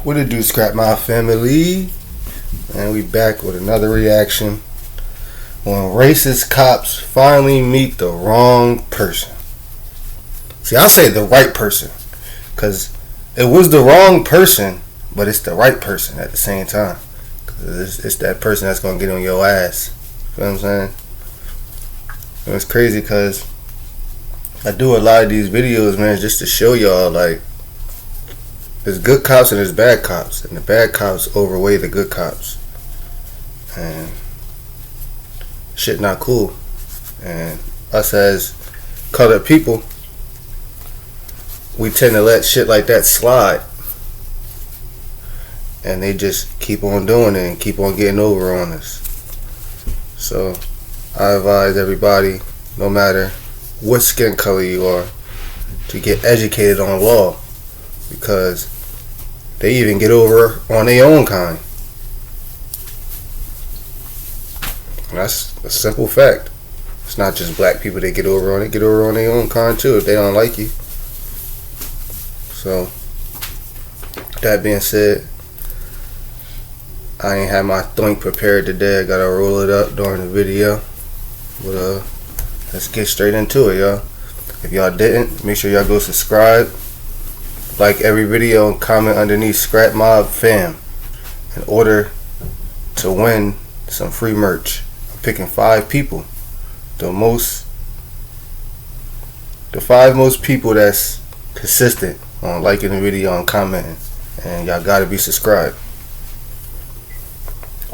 What it do, Scrap My Family? And we back with another reaction. When racist cops finally meet the wrong person. See, I say the right person, because it was the wrong person, but it's the right person at the same time. Cause it's that person that's gonna get on your ass. You know what I'm saying? And it's crazy because I do a lot of these videos, man, just to show y'all, like, there's good cops and there's bad cops, and the bad cops overweigh the good cops, and shit not cool. And us as colored people, we tend to let shit like that slide, and they just keep on doing it and keep on getting over on us. So I advise everybody, no matter what skin color you are, to get educated on law, because they even get over on their own kind. And that's a simple fact. It's not just black people that get over on it. Get over on their own kind too if they don't like you. So, that being said, I ain't had my thunk prepared today. I gotta roll it up during the video. But let's get straight into it, y'all. If y'all didn't, make sure y'all go subscribe, like every video, and comment underneath Scrap Mob Fam in order to win some free merch. I'm picking 5 people. The 5 most people that's consistent on liking the video and commenting. And y'all gotta be subscribed.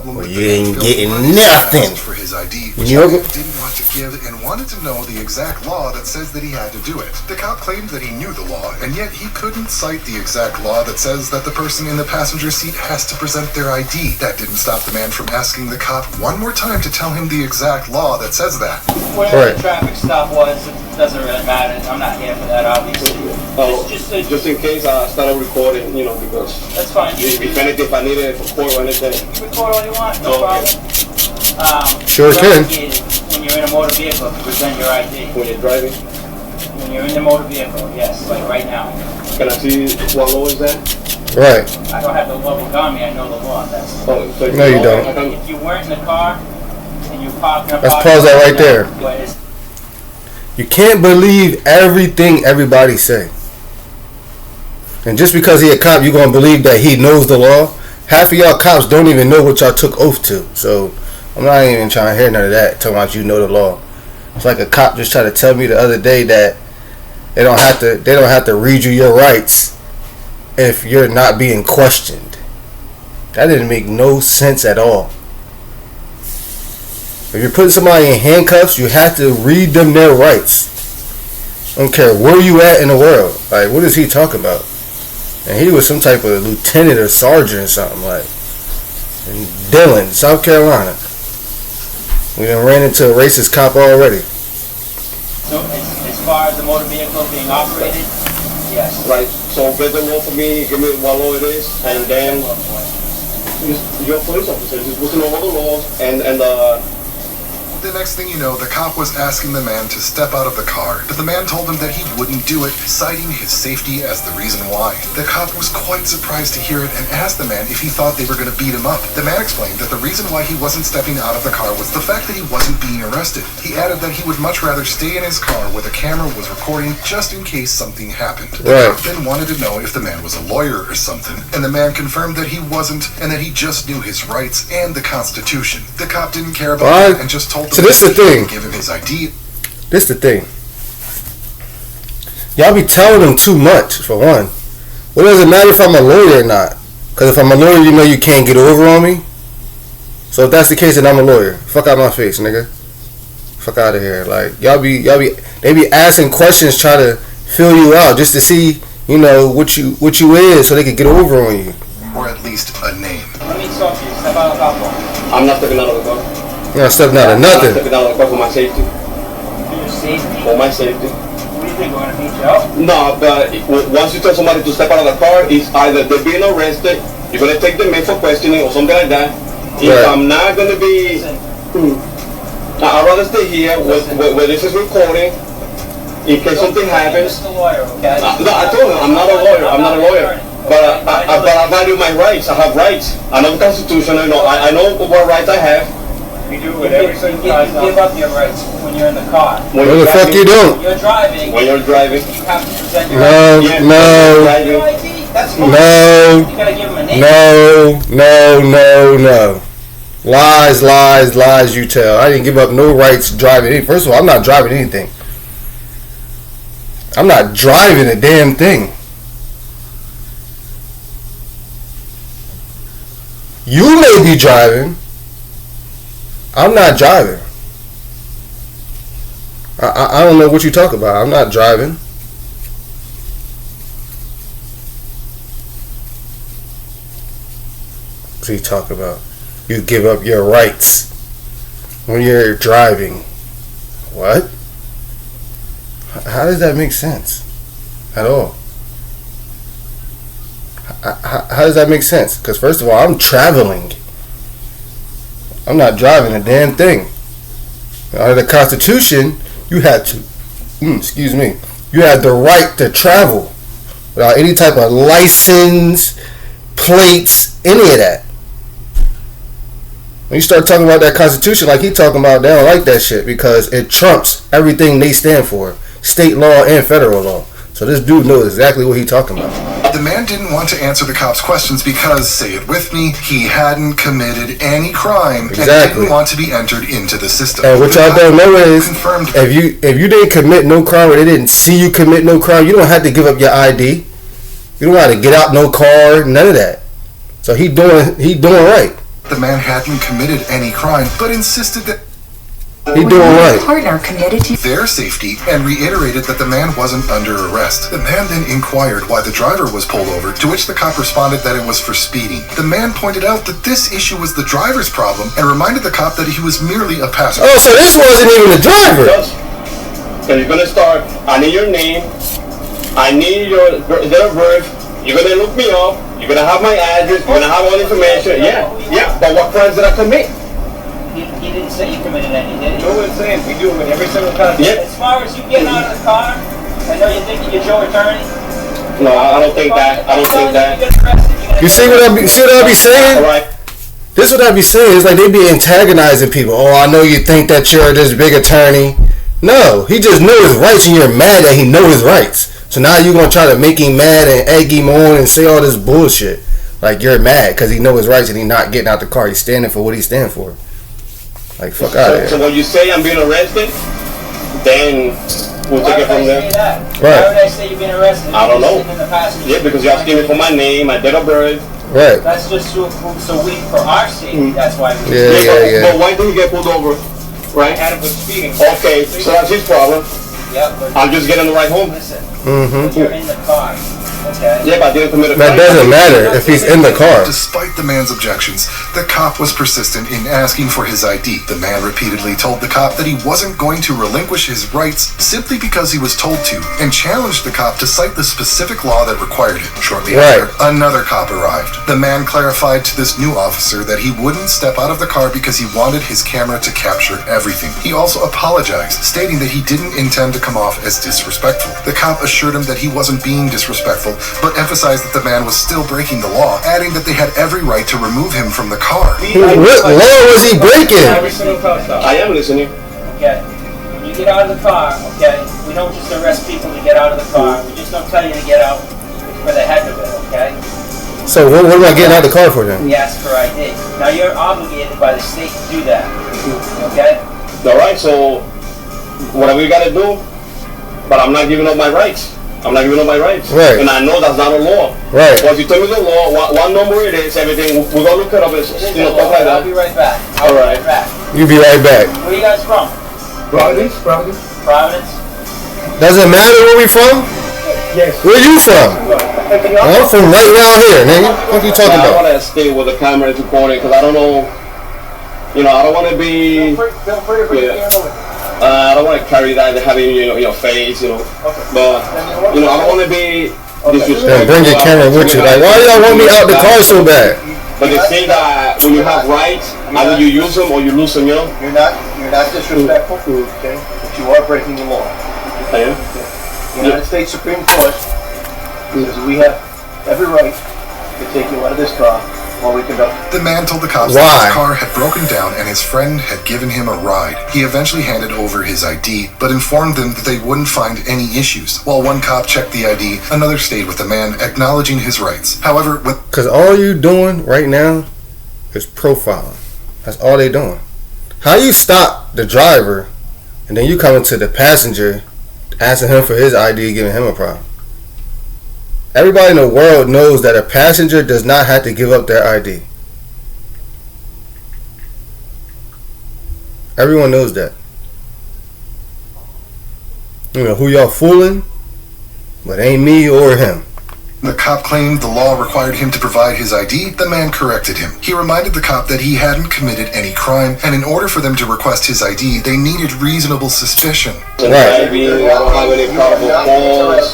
Well, you ain't getting nothing. For his ID, which he didn't want to give, and wanted to know the exact law that says that he had to do it. The cop claimed that he knew the law, and yet he couldn't cite the exact law that says that the person in the passenger seat has to present their ID. That didn't stop the man from asking the cop one more time to tell him the exact law that says that. Whatever the traffic stop was, it doesn't really matter. I'm not here for that, obviously. Just in case I started recording, because that's fine. If anything, if I needed it for court or anything. You can record all you want, no problem. Sure can. When you're in a motor vehicle, to present your ID. When you're driving? When you're in the motor vehicle, yes, like right now. Can I see what law is that? Right. I don't have the law on me, I know the law. That's. So no, you don't. If you weren't in the car and you parked in a let's pause that right there. You can't believe everything everybody say. And just because he a cop, you gonna believe that he knows the law? Half of y'all cops don't even know what y'all took oath to. So I'm not even trying to hear none of that. Talking about you know the law. It's like a cop just tried to tell me the other day that they don't have to read you your rights if you're not being questioned. That didn't make no sense at all. If you're putting somebody in handcuffs, you have to read them their rights. I don't care where you at in the world. Like, what is he talking about? And he was some type of lieutenant or sergeant or something, like, in Dillon, South Carolina. We done ran into a racist cop already. So as far as the motor vehicle being operated, yes. Right. So get the law for me, give me what law it is, and then you're a police officer. Just listen to all the laws and The next thing you know, the cop was asking the man to step out of the car, but the man told him that he wouldn't do it, citing his safety as the reason why. The cop was quite surprised to hear it and asked the man if he thought they were going to beat him up. The man explained that the reason why he wasn't stepping out of the car was the fact that he wasn't being arrested. He added that he would much rather stay in his car where the camera was recording just in case something happened. The cop then wanted to know if the man was a lawyer or something, and the man confirmed that he wasn't and that he just knew his rights and the Constitution. The cop didn't care about that and just told so this is the thing. Give him his ID. This the thing. Y'all be telling them too much, for one. What does it matter if I'm a lawyer or not? Because if I'm a lawyer, you know you can't get over on me. So if that's the case, then I'm a lawyer. Fuck out my face, nigga. Fuck out of here. Like, they be asking questions, try to fill you out just to see, what you is, so they can get over on you. Or at least a name. Let me talk to you. Step out of the car. I'm not stepping out of the car. You're not stepping out of nothing. I'm not stepping out of the car for my safety. For your safety? For my safety. What do you think, we're going to beat you up? No, but once you tell somebody to step out of the car, it's either they're being arrested, you're going to take them in for questioning or something like that. If I'm not going to be... I'd rather stay here where this is recording. In case something happens. You're just a lawyer, okay? No, I told him I'm not a lawyer. I'm not a lawyer. But I value my rights. I have rights. I know the Constitution. I know what rights I have. You do with every single car. You give up your rights when you're in the car. What the fuck you doing? You're driving. When you're driving. You have to present your No, ID. no, That's fine. no, You gotta give them a name. no. Lies, you tell. I didn't give up no rights driving. First of all, I'm not driving anything. I'm not driving a damn thing. You may be driving. I'm not driving. I don't know what you talk about. I'm not driving. What you talk about? You give up your rights when you're driving. What? How does that make sense? At all? How does that make sense? Because first of all, I'm traveling. I'm not driving a damn thing. Under the Constitution, you had to, you had the right to travel without any type of license, plates, any of that. When you start talking about that Constitution like he talking about, they don't like that shit because it trumps everything they stand for, state law and federal law. So this dude knows exactly what he talking about. The man didn't want to answer the cops' questions because, say it with me, he hadn't committed any crime and didn't want to be entered into the system. And what y'all don't know is, if you didn't commit no crime or they didn't see you commit no crime, you don't have to give up your ID. You don't have to get out no car, none of that. So he doing right. The man hadn't committed any crime, but insisted that he doing right. Partner committed to their safety and reiterated that the man wasn't under arrest. The man then inquired why the driver was pulled over, to which the cop responded that it was for speeding. The man pointed out that this issue was the driver's problem and reminded the cop that he was merely a passenger. Oh, so this wasn't even the driver. So you're gonna start. I need your name. I need your date of birth. You're gonna look me up. You're gonna have my address. You're gonna have all the information. Yeah. But what crimes did I commit? He didn't say you committed any, did he? No one's saying we do it with every single car. As far as you getting out of the car, I know you're thinking you're Joe Attorney. No, I don't think that. You see what I be saying? All right. This is what I be saying. It's like they be antagonizing people. Oh, I know you think that you're this big attorney. No, he just know his rights and you're mad that he know his rights. So now you're going to try to make him mad and egg him on and say all this bullshit. Like you're mad because he know his rights and he not getting out the car. He's standing for what he stand for. Like, fuck out of here. So when you say I'm being arrested, then we'll take it from there. Why would I say you've been arrested? I don't know. Yeah, because you're asking me for my name, my date of birth. Right. That's just so we, for our safety, that's why we... Yeah. But why did he get pulled over? Right? Had him with speeding. Okay, so that's his problem. Yeah, but... I'm just getting the ride home. Listen, you're in the car. Okay. Yeah, but I didn't commit a crime. That doesn't matter if he's in the car. Despite the man's objections, the cop was persistent in asking for his ID. The man repeatedly told the cop that he wasn't going to relinquish his rights simply because he was told to, and challenged the cop to cite the specific law that required it. Shortly after, another cop arrived. The man clarified to this new officer that he wouldn't step out of the car because he wanted his camera to capture everything. He also apologized, stating that he didn't intend to come off as disrespectful. The cop assured him that he wasn't being disrespectful, but emphasized that the man was still breaking the law, adding that they had every right to remove him from the car. What law was he breaking? I am listening. Okay. When you get out of the car, okay, we don't just arrest people to get out of the car. We just don't tell you to get out for the heck of it, okay? So what am I getting out of the car for then? We ask for ID. Now you're obligated by the state to do that, okay? Alright, so whatever you gotta do, but I'm not giving up my rights. I'm not giving up my rights. Right. And I know that's not a law. Right. Once you tell me the law, what number it is, everything, we're going to look it up and stuff like that. I'll be right back. All right. You be right back. Where are you guys from? Providence. Providence? Doesn't matter where we from? Yes. Where you from? I'm from right around here, nigga. What you talking about? I want to stay with the camera is recording because I don't know, I don't want to be, I don't want to carry that having your face, but I don't want to be disrespectful. Then bring your camera with you. Like, why y'all want me out the car so bad? But they say that when you have rights, either you use them or you lose them. You're not disrespectful, okay? But you are breaking the law. I am. The United States Supreme Court, because we have every right to take you out of this car while we conduct. The man told the cops that his car had broken down and his friend had given him a ride. He eventually handed over his ID, but informed them that they wouldn't find any issues. While one cop checked the ID, another stayed with the man, acknowledging his rights. However, because all you doing right now is profiling. That's all they doing. How you stop the driver and then you coming to the passenger asking him for his ID, giving him a problem? Everybody in the world knows that a passenger does not have to give up their ID. Everyone knows that. You know who y'all fooling, but ain't me or him. The cop claimed the law required him to provide his ID. The man corrected him. He reminded the cop that he hadn't committed any crime, and in order for them to request his ID, they needed reasonable suspicion. Right. I don't have any probable cause,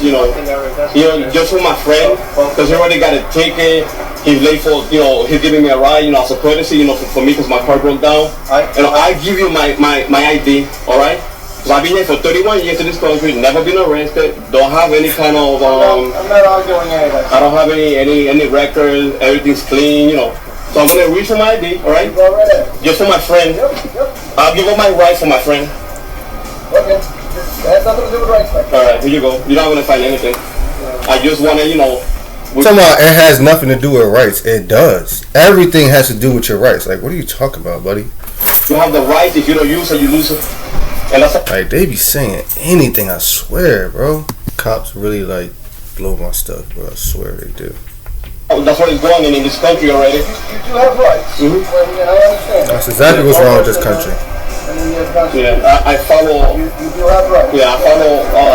just for my friend, because he already got a ticket. He's late for, he's giving me a ride, as a courtesy, for me, because my car broke down. I give you my ID, all right? Because I've been here for 31 years in this country, never been arrested, don't have any kind of, I'm not arguing any of that. I don't have any records, everything's clean, So I'm going to reach for my ID, all right? Go right ahead. Just for my friend. Yep. I'll give up my rights for my friend. Okay. That has nothing to do with rights, man. All right, here you go. You're not going to find anything. I just want to, Talking about it has nothing to do with rights. It does. Everything has to do with your rights. Like, what are you talking about, buddy? You have the right. If you don't use it, you lose it. And that's like, they be saying anything, I swear, bro. Cops really, blow my stuff, bro. I swear they do. That's what is going on in this country already. You do have rights. Mm-hmm. I understand. That's exactly what's wrong with this country. Yeah, I follow. You do have rights. Yeah, I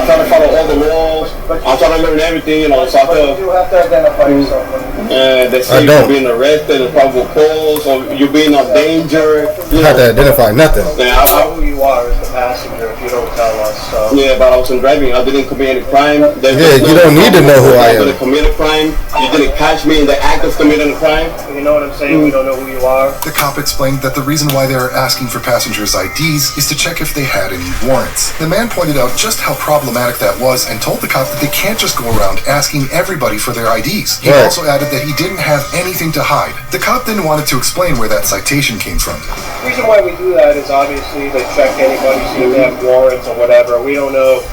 try to follow all the laws. I'm trying to learn everything, so I But you do have to identify yourself. They say you're being arrested, a probable cause, or you're being a danger. You have to identify nothing. Yeah, I know who you are as the passenger if you don't tell us. So. Yeah, but I wasn't driving. I didn't commit any crime. You don't need to know who I am. I didn't commit a crime. You didn't catch me in the act of committing a crime. You know what I'm saying? We don't know who you are. The cop explained that the reason why they are asking for passengers' IDs is to check if they had any warrants. The man pointed out just how problematic that was and told the cop that they can't just go around asking everybody for their IDs. He also added that he didn't have anything to hide. The cop then wanted to explain where that citation came from. The reason why we do that is obviously to check anybody, see if they have warrants or whatever. We don't know.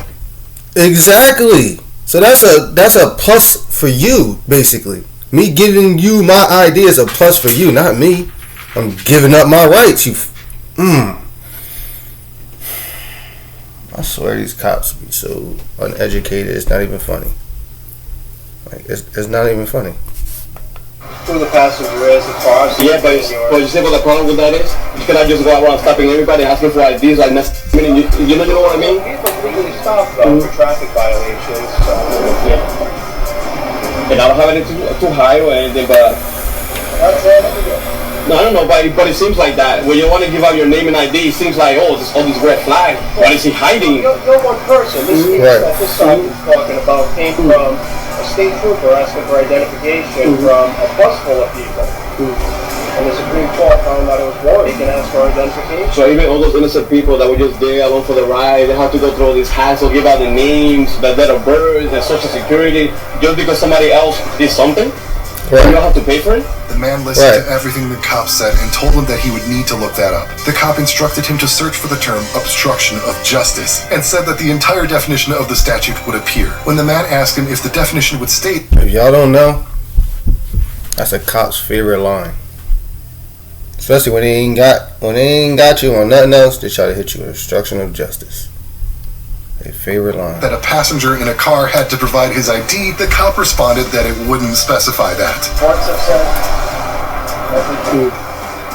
Exactly. So that's a plus for you, basically. Me giving you my ID is a plus for you, not me. I'm giving up my rights. I swear these cops be so uneducated. It's not even funny. It's not even funny. Who the passenger is, as far as but you see what the problem with that is? You cannot just go around stopping everybody asking for IDs like that. You know what I mean? People legally stopped though for traffic violations. So. And I don't have anything too high or anything, but no, I don't know, but it seems like that. When you want to give out your name and ID, it seems like, all these red flags. What is he hiding? You're one person. This case that this side is talking about came from a state trooper asking for identification from a bus full of people. And the Supreme Court found that it was warranted. They can ask for identification. So even all those innocent people that were just there along for the ride, they have to go through all this hassle, give out the names, the date of birth, the social security, just because somebody else did something? Right. You don't have to pay for it? The man listened to everything the cop said and told him that he would need to look that up. The cop instructed him to search for the term obstruction of justice and said that the entire definition of the statute would appear. When the man asked him if the definition would state, if y'all don't know, that's a cop's favorite line. Especially when they ain't got you on nothing else, they try to hit you with obstruction of justice. Their favorite line. That a passenger in a car had to provide his ID, the cop responded that it wouldn't specify that. Courts have said.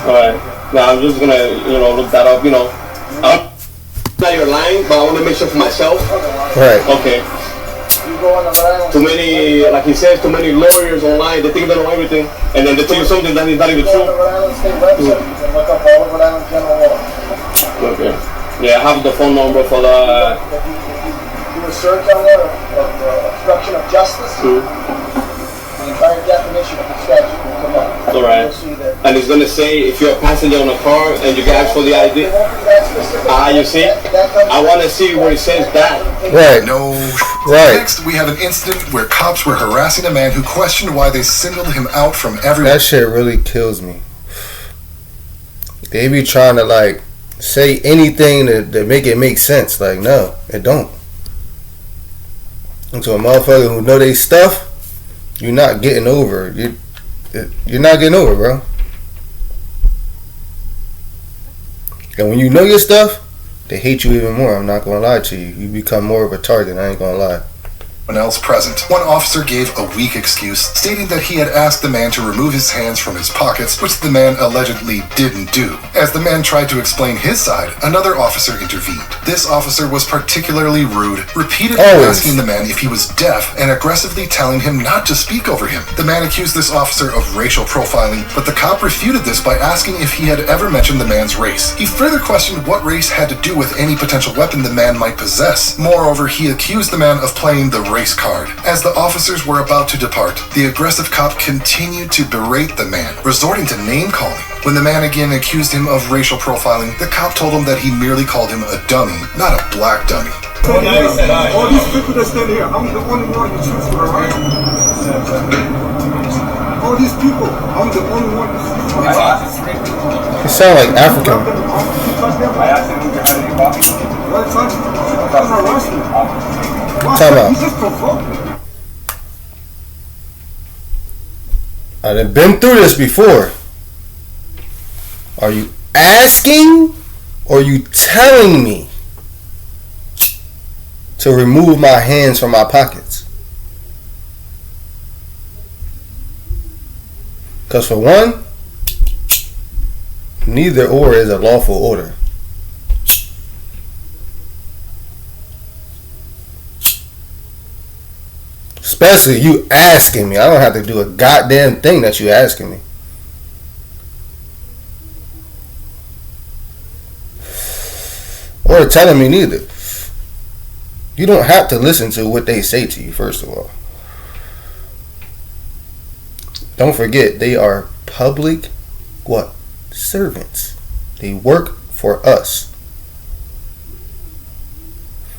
Alright. Now I'm just gonna, look that up. I'm not you're lying, but I want to make sure for myself. Right. Okay. Too many, like he says, too many lawyers online. They think they know everything, and then they tell you something that is not even true. Okay. Yeah, I have the phone number for the. Do a search on there of obstruction of justice. The entire definition of the statute will come up. Alright. And it's gonna say if you're a passenger on a car and you get asked for the ID. You see? I wanna see where it says that. Right. No. Right. Next, we have an incident where cops were harassing a man who questioned why they singled him out from everyone. That shit really kills me. They be trying to like say anything to make it make sense. Like, no, it don't. And to a motherfucker who know they stuff, you're not getting over. You're not getting over, bro. And when you know your stuff, they hate you even more. I'm not gonna lie to you. You become more of a target. I ain't gonna lie. Else present. One officer gave a weak excuse, stating that he had asked the man to remove his hands from his pockets, which the man allegedly didn't do. As the man tried to explain his side, another officer intervened. This officer was particularly rude, repeatedly asking the man if he was deaf and aggressively telling him not to speak over him. The man accused this officer of racial profiling, but the cop refuted this by asking if he had ever mentioned the man's race. He further questioned what race had to do with any potential weapon the man might possess. Moreover, he accused the man of playing the race card. As the officers were about to depart, the aggressive cop continued to berate the man, resorting to name-calling. When the man again accused him of racial profiling, the cop told him that he merely called him a dummy, not a black dummy. All these people that stand here, I'm the only one who shoots for the right. All these people, I'm the only one who shoots for the right. You sound like African. Time out. I've been through this before. Are you asking or are you telling me to remove my hands from my pockets? Because for one, neither or is a lawful order. Especially you asking me. I don't have to do a goddamn thing that you asking me. Or telling me neither. You don't have to listen to what they say to you, first of all. Don't forget, they are public, servants. They work for us.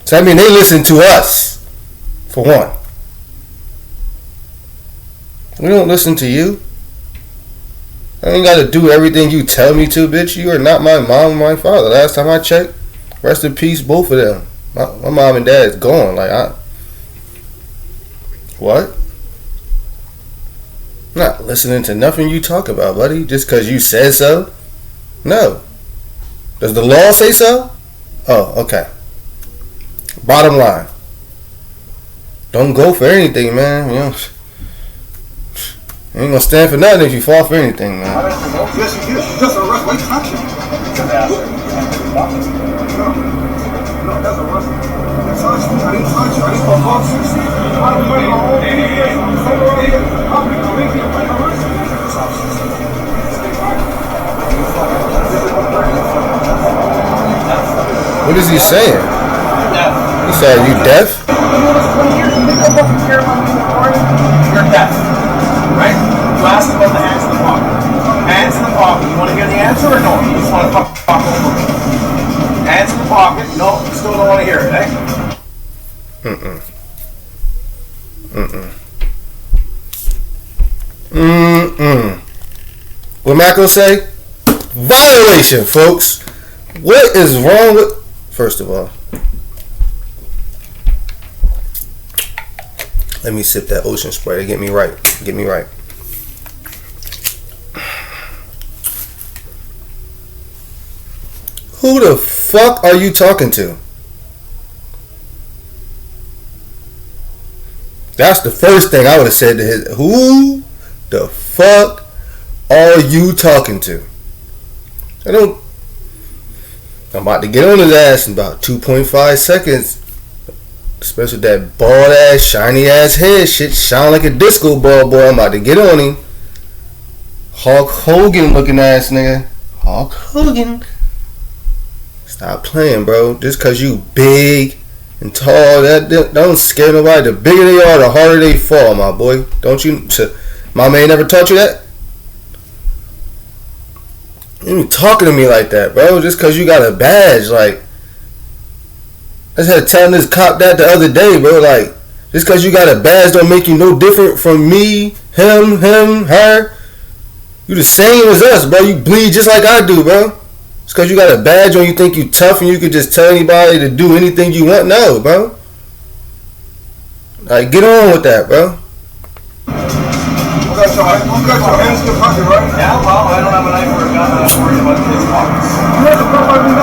So I mean, they listen to us, for one. We don't listen to you. I ain't got to do everything you tell me to, bitch. You are not my mom or my father. Last time I checked, rest in peace, both of them. My mom and dad is gone. What? I'm not listening to nothing you talk about, buddy, just because you said so. No. Does the law say so? Oh, okay. Bottom line. Don't go for anything, man. You know, you ain't gonna stand for nothing if you fall for anything, man. Yes, you just arrest. Why touch him? No, that's arrest. I didn't touch you. I didn't provoke What is he saying? He said, "Are you deaf?" You're deaf. Right? You asked about the hands in the pocket. Hands in the pocket. You want to hear the answer or no? You just want to talk over me. Hands in the pocket. No, you still don't want to hear it, eh? What Mac will say? Violation, folks. What is wrong with... First of all, let me sip that ocean spray to get me right. Get me right. Who the fuck are you talking to? That's the first thing I would have said to his. Who the fuck are you talking to? I'm about to get on his ass in about 2.5 seconds. Especially that bald ass, shiny ass head shit. Shine like a disco ball, boy. I'm about to get on him. Hulk Hogan looking ass nigga. Hulk Hogan. Stop playing, bro. Just cause you big and tall, that don't scare nobody. The bigger they are, the harder they fall, my boy. Don't you? Mama ain't never taught you that? You ain't talking to me like that, bro. Just because you got a badge, like. I just had telling this cop that the other day, bro. Like, just because you got a badge don't make you no different from me, him, her. You the same as us, bro. You bleed just like I do, bro. Just because you got a badge on, you think you tough and you can just tell anybody to do anything you want? No, bro. Like, get on with that, bro. Okay, so I got your hands in your pocket, right? Yeah, well, I don't have a knife or a gun, and I'm worried about his pockets. You have to come right now.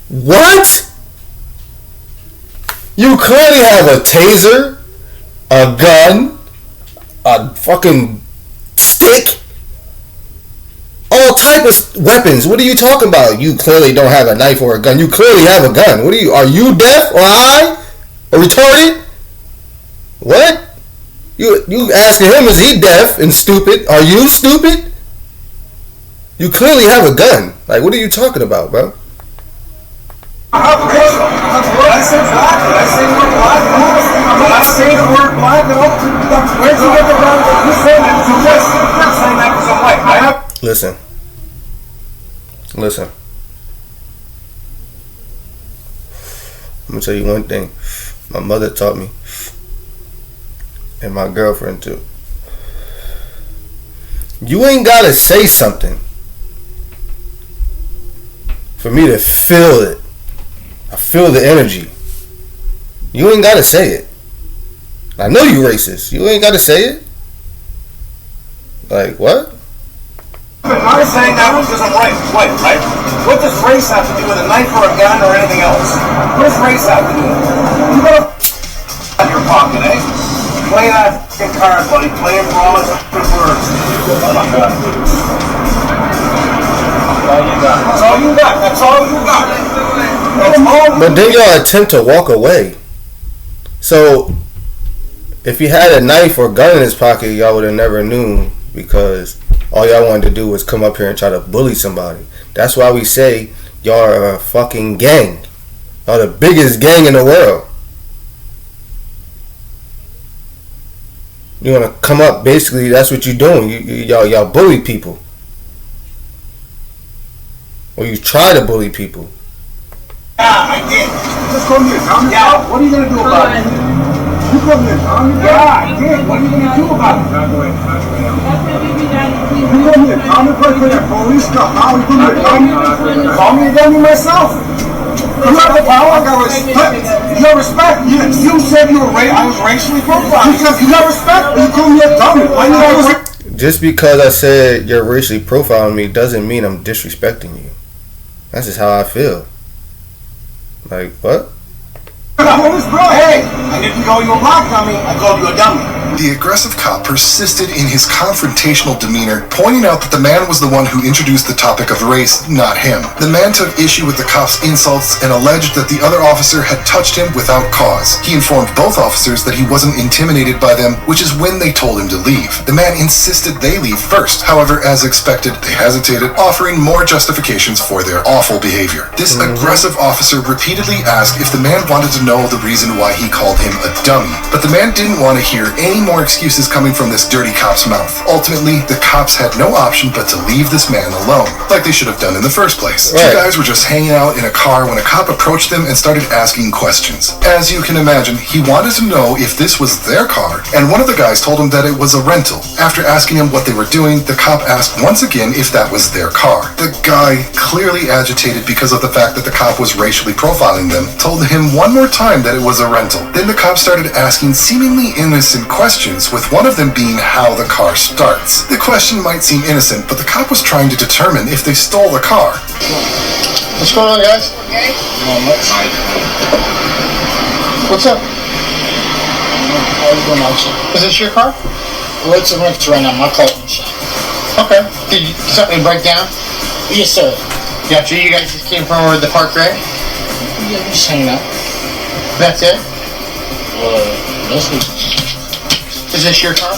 What? You clearly have a taser, a gun, a fucking stick, all type of weapons. What are you talking about? You clearly don't have a knife or a gun. You clearly have a gun. What are you deaf or high or retarded? What? You asking him, is he deaf and stupid? Are you stupid? You clearly have a gun. Like, what are you talking about, bro? I said black. I say we're black. When I say the word black, where'd you get the gun? You said it. You just saying that because I'm white. I have. Listen. I'm gonna tell you one thing. My mother taught me, and my girlfriend too. You ain't gotta say something for me to feel it. I feel the energy. You ain't gotta say it. I know you racist. You ain't gotta say it. Like, what? I'm saying that because I'm white, right? What does race have to do with a knife or a gun or anything else? What does race have to do with it? You got in your pocket, eh? Play that fucking card, buddy. Play it for all its words. Oh my God. That's all you got. That's all you got. But then y'all attempt to walk away. So, if he had a knife or gun in his pocket, y'all would have never known, because all y'all wanted to do was come up here and try to bully somebody. That's why we say y'all are a fucking gang. Y'all the biggest gang in the world. You want to come up, basically, that's what you're doing. Y'all bully people. Or you try to bully people. Yeah, I did. Just come here, Tommy. Yeah, what are you going to do about it? You come here, Tommy. Yeah, I did. What are you going to do about it? You come here, Tommy. Play for that police stuff. How you come here, Tommy? Call me a dummy myself. You have the power. I got respect. You have respect. You said I was racially profiled. You got respect. You come here, Tommy. Why you got respect? Just because I said you're racially profiling me doesn't mean I'm disrespecting you. That's just how I feel. Like, what? Hey, I didn't call you a black dummy. I called you a dummy. The aggressive cop persisted in his confrontational demeanor, pointing out that the man was the one who introduced the topic of race, not him. The man took issue with the cop's insults and alleged that the other officer had touched him without cause. He informed both officers that he wasn't intimidated by them, which is when they told him to leave. The man insisted they leave first. However, as expected, they hesitated, offering more justifications for their awful behavior. This aggressive officer repeatedly asked if the man wanted to know the reason why he called him a dummy, but the man didn't want to hear any more excuses coming from this dirty cop's mouth. Ultimately, the cops had no option but to leave this man alone, like they should have done in the first place. Two guys were just hanging out in a car when a cop approached them and started asking questions. As you can imagine, he wanted to know if this was their car, and one of the guys told him that it was a rental. After asking him what they were doing, the cop asked once again if that was their car. The guy, clearly agitated because of the fact that the cop was racially profiling them, told him one more time that it was a rental. Then the cop started asking seemingly innocent questions, with one of them being how the car starts. The question might seem innocent, but the cop was trying to determine if they stole the car. What's going on, guys? Okay. What's up? Is this your car? Well, it's a rental right now. My car in the shop. Okay. Did something break down? Yes, sir. Gotcha. You guys just came from over the park, right? Yeah, we're just hanging out. That's it? That's what Is this your car?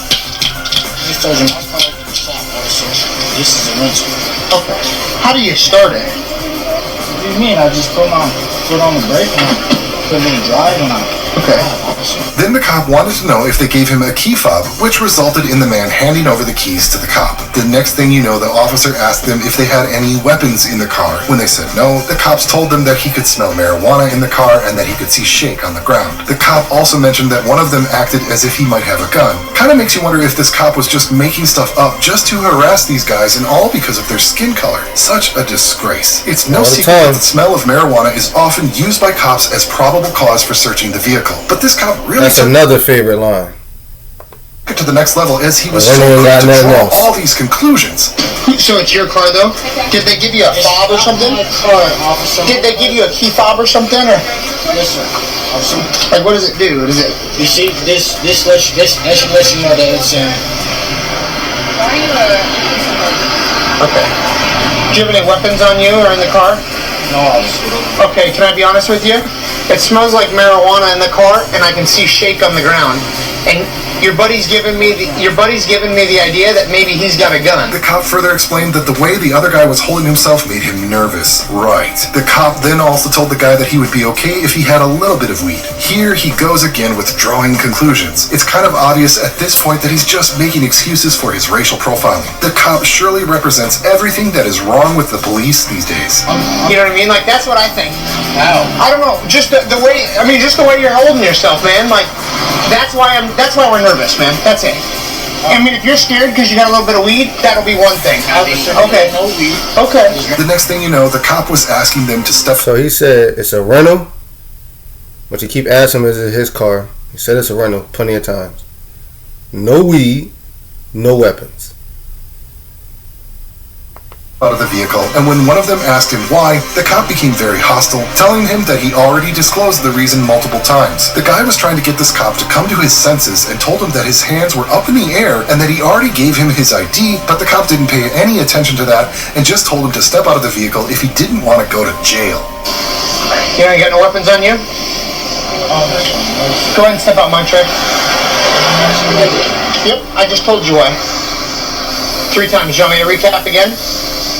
this doesn't my car in the shop, officer. This is a rental. Okay. How do you start it? What do you mean? I just put on the brake and put it in drive and I Okay. officer. Then the cop wanted to know if they gave him a key fob, which resulted in the man handing over the keys to the cop. The next thing you know, the officer asked them if they had any weapons in the car. When they said no, the cops told them that he could smell marijuana in the car and that he could see shake on the ground. The cop also mentioned that one of them acted as if he might have a gun. Kind of makes you wonder if this cop was just making stuff up just to harass these guys, and all because of their skin color. Such a disgrace. It's no secret that the smell of marijuana is often used by cops as probable cause for searching the vehicle. But this cop really That's another favorite line. To the next level as he was so quick to draw all these conclusions. So it's your car though? Did they give you a fob or something? Did they give you a key fob or something? Or? Yes, sir. Officer. Like what does it do? Does it? You see, this should let you know that it's in. Okay. Do you have any weapons on you or in the car? No, officer. Okay, can I be honest with you? It smells like marijuana in the car, and I can see shake on the ground. And your buddy's giving me the idea that maybe he's got a gun. The cop further explained that the way the other guy was holding himself made him nervous. Right. The cop then also told the guy that he would be okay if he had a little bit of weed. Here he goes again with drawing conclusions. It's kind of obvious at this point that he's just making excuses for his racial profiling. The cop surely represents everything that is wrong with the police these days. You know what I mean? Like that's what I think. How? I don't know. Just the way. I mean, just the way you're holding yourself, man. Like that's why we're nervous, man. That's it. I mean, if you're scared because you got a little bit of weed, that'll be one thing. Okay. No weed. Okay. The next thing you know, the cop was asking them to step. So he said it's a rental, but you keep asking him is it his car. He said it's a rental plenty of times. No weed, no weapons. Out of the vehicle, and when one of them asked him why, the cop became very hostile, telling him that he already disclosed the reason multiple times. The guy was trying to get this cop to come to his senses and told him that his hands were up in the air and that he already gave him his ID, but the cop didn't pay any attention to that and just told him to step out of the vehicle if he didn't want to go to jail. You got no weapons on you? Go ahead and step out, Montre. Yep, I just told you why. 3 times. You want me to recap again?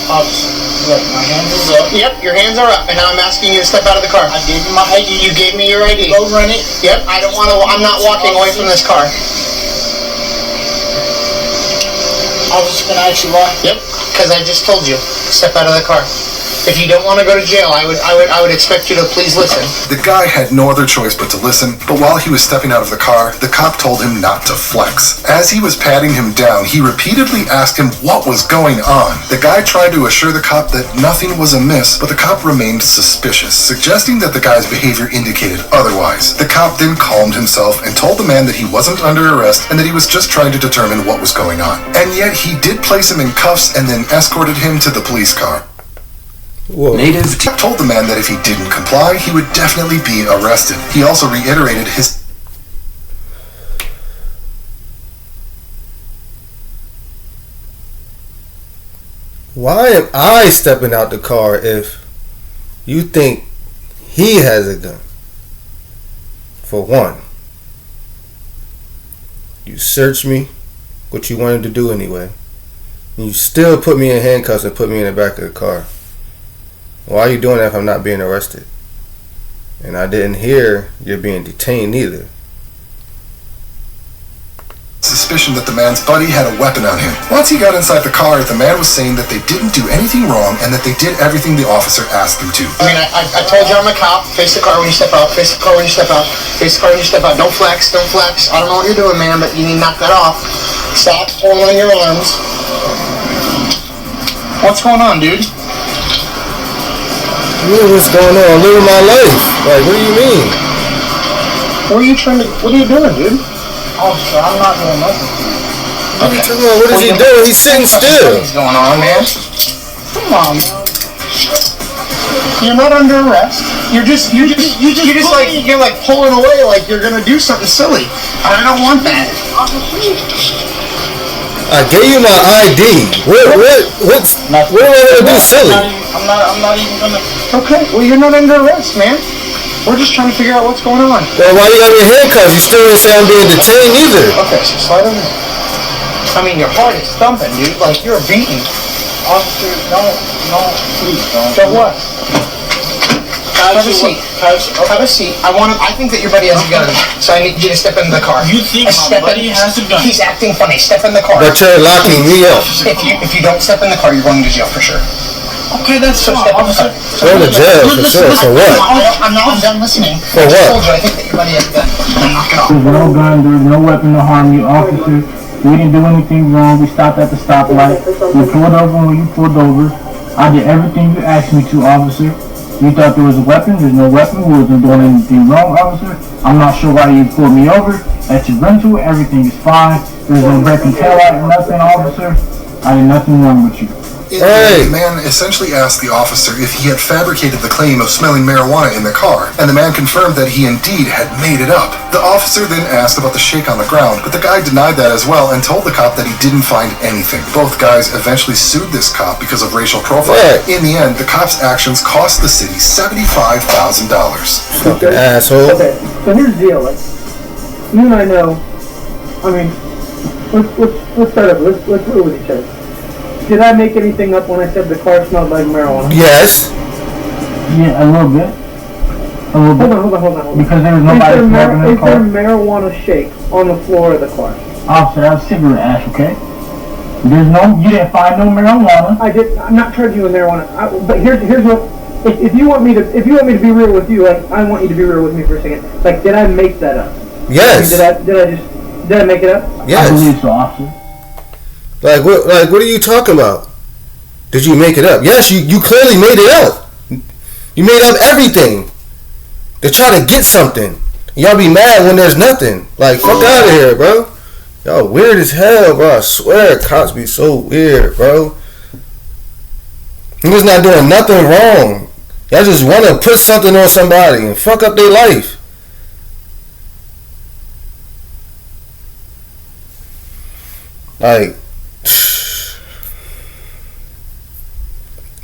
Look, my hands is up. Yep, your hands are up, and now I'm asking you to step out of the car. I gave you my ID. You gave me your ID. Go run it. Yep, I'm not walking away from this car. I was just gonna ask you why. Yep, because I just told you, step out of the car. If you don't want to go to jail, I would expect you to please listen. The guy had no other choice but to listen, but while he was stepping out of the car, the cop told him not to flex. As he was patting him down, he repeatedly asked him what was going on. The guy tried to assure the cop that nothing was amiss, but the cop remained suspicious, suggesting that the guy's behavior indicated otherwise. The cop then calmed himself and told the man that he wasn't under arrest and that he was just trying to determine what was going on. And yet he did place him in cuffs and then escorted him to the police car. Whoa. Told the man that if he didn't comply, he would definitely be arrested. He also reiterated his... Why am I stepping out the car if you think he has a gun? For one, you searched me, what you wanted to do anyway, and you still put me in handcuffs and put me in the back of the car. Why are you doing that if I'm not being arrested? And I didn't hear you're being detained either. Suspicion that the man's buddy had a weapon on him. Once he got inside the car, the man was saying that they didn't do anything wrong and that they did everything the officer asked them to. I mean, I told you I'm a cop. Face the car when you step out. Face the car when you step out. Face the car when you step out. Don't flex. Don't flex. I don't know what you're doing, man, but you need to knock that off. Stop pulling on your arms. What's going on, dude? What's going on? I'm living my life. Like, what do you mean? What are you doing, dude? Officer, I'm not doing nothing. Okay. What is he doing? He's sitting still. What's going on, man? Come on, man. You're not under arrest. You're like pulling away like you're gonna do something silly. I don't want that. I gave you my ID. What am I gonna do silly? I'm not even gonna. Okay, well you're not under arrest, man. We're just trying to figure out what's going on. Well, why you got your handcuffs? You still didn't say I'm being detained either. Okay, so slide over. I mean, your heart is thumping, dude. Like you're beating. Officer, don't, please don't. So what? Have a seat. Have a seat. I think that your buddy has a gun, so I need you to step into the car. You think my buddy has a gun? He's acting funny. Step in the car. But you're locking me up. If you don't step in the car, you're going to jail for sure. Okay, that's fine, officer. Go to jail for sure. For what? I'm done listening. For what? I told you, I think that your buddy has a gun. I'm knocking off. There's no gun, there's no weapon to harm you, officer. We didn't do anything wrong. We stopped at the stoplight. We pulled over when you pulled over. I did everything you asked me to, officer. You thought there was a weapon. There's no weapon. We wasn't doing anything wrong, officer. I'm not sure why you pulled me over. At your rental, everything is fine. There's no breaking taillight or nothing, officer. I did nothing wrong with you. The man essentially asked the officer if he had fabricated the claim of smelling marijuana in the car, and the man confirmed that he indeed had made it up. The officer then asked about the shake on the ground, but the guy denied that as well and told the cop that he didn't find anything. Both guys eventually sued this cop because of racial profiling. In the end, the cop's actions cost the city $75,000. Fucking asshole. Okay, so here's the deal. Like, you and I know. I mean, let's start up. Let's deal with each other. Did I make anything up when I said the car smelled like marijuana? Yes. Yeah, a little bit. Hold on. Because there was nobody smoking in the Is there car. marijuana shake on the floor of the car? Officer, that was cigarette ash, okay? You didn't find no marijuana. I'm not charging you with marijuana. But here's what. If you want me to be real with you, like I want you to be real with me for a second. Like, did I make that up? Yes. Did I make it up? Yes. I believe so, officer. Like what are you talking about? Did you make it up? Yes, you clearly made it up. You made up everything. They try to get something. Y'all be mad when there's nothing. Like, fuck out of here, bro. Y'all weird as hell, bro. I swear, cops be so weird, bro. You're just not doing nothing wrong. Y'all just want to put something on somebody and fuck up their life. Like,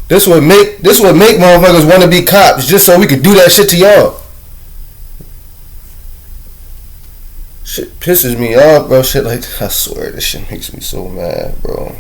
this would make motherfuckers want to be cops just so we could do that shit to y'all. Shit pisses me off, bro. Shit like that. I swear, this shit makes me so mad, bro.